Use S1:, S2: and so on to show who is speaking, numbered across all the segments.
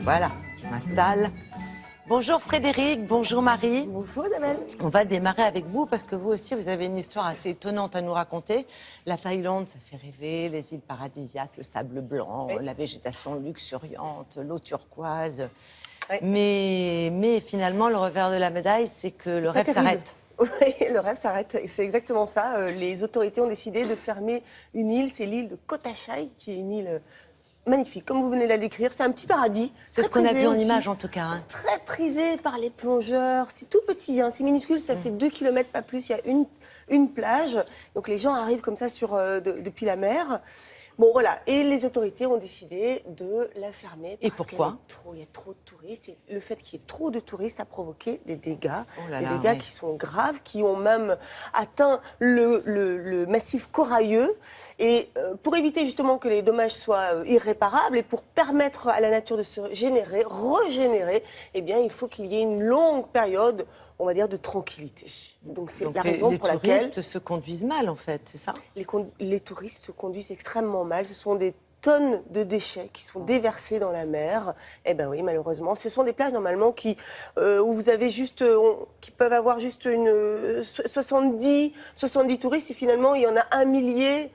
S1: Voilà, je m'installe. Bonjour Frédéric, bonjour Marie.
S2: Bonjour Isabelle.
S1: On va démarrer avec vous parce que vous aussi, vous avez une histoire assez étonnante à nous raconter. La Thaïlande, ça fait rêver, les îles paradisiaques, le sable blanc,
S2: oui.
S1: La végétation luxuriante, l'eau turquoise.
S2: Oui.
S1: Mais finalement, le revers de la médaille, c'est que le rêve s'arrête.
S2: Oui, le rêve s'arrête. C'est exactement ça. Les autorités ont décidé de fermer une île, c'est l'île de Koh Chai, qui est une île magnifique, comme vous venez de la décrire. C'est un petit paradis.
S1: C'est ce qu'on a vu en image, en tout cas. Hein.
S2: Très prisé par les plongeurs. C'est tout petit, hein, c'est minuscule, ça fait 2 km, pas plus. Il y a une plage. Donc les gens arrivent comme ça depuis la mer. Bon, voilà. Et les autorités ont décidé de la fermer.
S1: Et pourquoi ?
S2: Il y a trop de touristes. Et le fait qu'il y ait trop de touristes a provoqué des dégâts.
S1: Des
S2: dégâts qui sont graves, qui ont même atteint le massif corailleux. Et pour éviter justement que les dommages soient irréparables et pour permettre à la nature de se régénérer, eh bien, il faut qu'il y ait une longue période, on va dire, de tranquillité. Donc c'est la raison pour laquelle...
S1: Les touristes se conduisent mal, en fait, c'est ça ?
S2: Les touristes se conduisent extrêmement mal. Ce sont des tonnes de déchets qui sont déversés dans la mer. Eh bien oui, malheureusement. Ce sont des plages, normalement, où vous avez qui peuvent avoir juste 70 touristes. Et finalement, il y en a 1 millier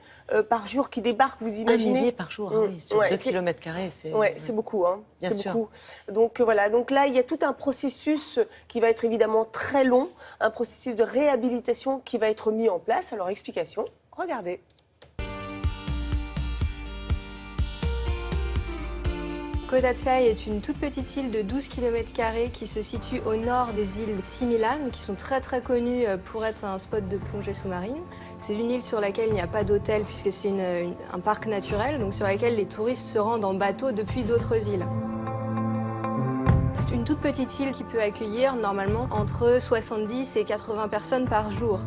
S2: par jour qui débarquent, vous imaginez ?
S1: 1 millier par jour, oui, sur 2 km², c'est...
S2: Oui, c'est beaucoup, hein.
S1: Bien sûr.
S2: Beaucoup. Donc voilà, donc là, il y a tout un processus qui va être évidemment très long, un processus de réhabilitation qui va être mis en place. Alors, explication, regardez.
S3: Koh Chai est une toute petite île de 12 km² qui se situe au nord des îles Similan, qui sont très très connues pour être un spot de plongée sous-marine. C'est une île sur laquelle il n'y a pas d'hôtel puisque c'est un parc naturel, donc sur laquelle les touristes se rendent en bateau depuis d'autres îles. C'est une toute petite île qui peut accueillir normalement entre 70 et 80 personnes par jour.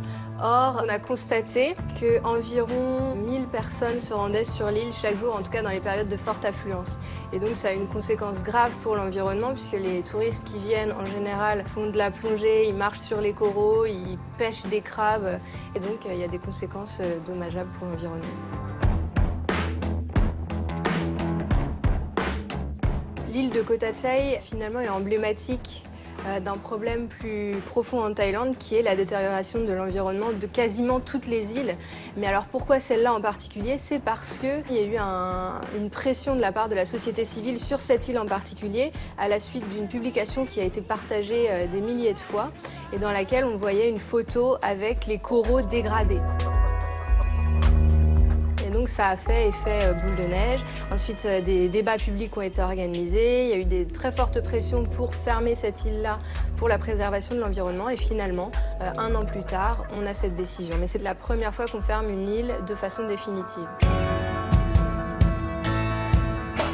S3: Or, on a constaté qu'environ 1000 personnes se rendaient sur l'île chaque jour, en tout cas dans les périodes de forte affluence. Et donc ça a une conséquence grave pour l'environnement puisque les touristes qui viennent en général font de la plongée, ils marchent sur les coraux, ils pêchent des crabes et donc il y a des conséquences dommageables pour l'environnement. L'île de Koh Chai, finalement, est emblématique d'un problème plus profond en Thaïlande, qui est la détérioration de l'environnement de quasiment toutes les îles. Mais alors pourquoi celle-là en particulier ? C'est parce qu'il y a eu une pression de la part de la société civile sur cette île en particulier, à la suite d'une publication qui a été partagée des milliers de fois, et dans laquelle on voyait une photo avec les coraux dégradés. Et donc ça a fait effet boule de neige. Ensuite, des débats publics ont été organisés. Il y a eu des très fortes pressions pour fermer cette île-là pour la préservation de l'environnement. Et finalement, 1 an plus tard, on a cette décision. Mais c'est la première fois qu'on ferme une île de façon définitive.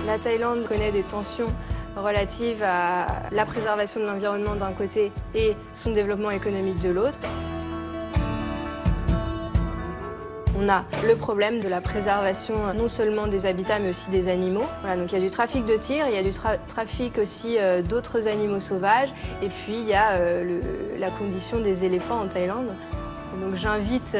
S3: La Thaïlande connaît des tensions relatives à la préservation de l'environnement d'un côté et son développement économique de l'autre. On a le problème de la préservation non seulement des habitats mais aussi des animaux. Voilà, donc il y a du trafic de tir, il y a du trafic aussi d'autres animaux sauvages et puis il y a la condition des éléphants en Thaïlande. Et donc j'invite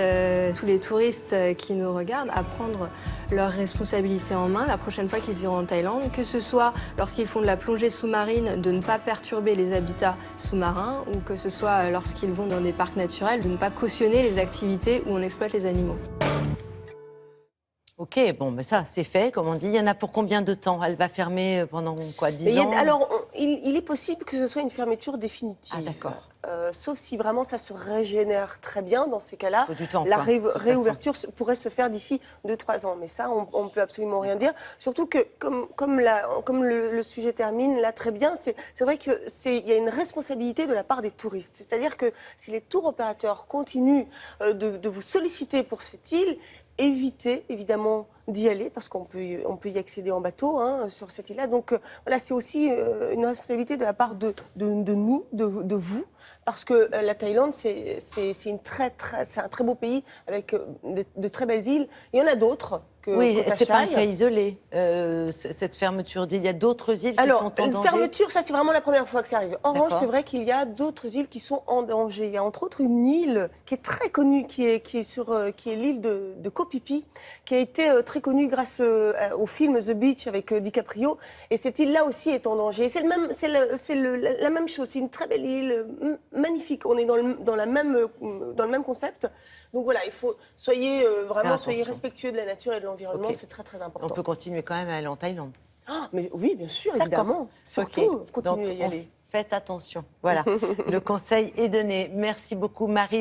S3: tous les touristes qui nous regardent à prendre leurs responsabilités en main la prochaine fois qu'ils iront en Thaïlande, que ce soit lorsqu'ils font de la plongée sous-marine, de ne pas perturber les habitats sous-marins, ou que ce soit lorsqu'ils vont dans des parcs naturels, de ne pas cautionner les activités où on exploite les animaux.
S1: Ok, bon, mais ça, c'est fait, comme on dit. Il y en a pour combien de temps ? Elle va fermer pendant quoi, 10 ans ?
S2: Alors, il est possible que ce soit une fermeture définitive.
S1: Ah, d'accord.
S2: Sauf si vraiment ça se régénère très bien. Dans ces cas-là, la réouverture pourrait se faire d'ici 2-3 ans. Mais ça, on ne peut absolument rien dire. Surtout que, comme le sujet termine là très bien, c'est vrai qu'il y a une responsabilité de la part des touristes. C'est-à-dire que si les tours opérateurs continuent de vous solliciter pour cette île, évitez évidemment d'y aller parce qu'on peut y accéder en bateau sur cette île-là. Donc voilà, c'est aussi une responsabilité de la part de nous, de vous, parce que la Thaïlande, c'est un très beau pays avec de très belles îles. Il y en a d'autres.
S1: Oui, c'est pas un cas isolé, cette fermeture d'îles. Il y a d'autres îles qui sont en danger.
S2: Alors, une fermeture, ça c'est vraiment la première fois que ça arrive. En revanche, c'est vrai qu'il y a d'autres îles qui sont en danger. Il y a entre autres une île qui est très connue, qui est l'île de Koh Phi Phi, qui a été très connue grâce au film The Beach avec DiCaprio. Et cette île-là aussi est en danger. C'est la même chose. C'est une très belle île, magnifique. On est dans le même concept. Donc voilà, soyez respectueux de la nature et de l'environnement, c'est très très important.
S1: On peut continuer quand même à aller en Thaïlande.
S2: Ah, mais oui, bien sûr, évidemment. Surtout, continuez à y aller.
S1: Faites attention. Voilà, le conseil est donné. Merci beaucoup, Marie.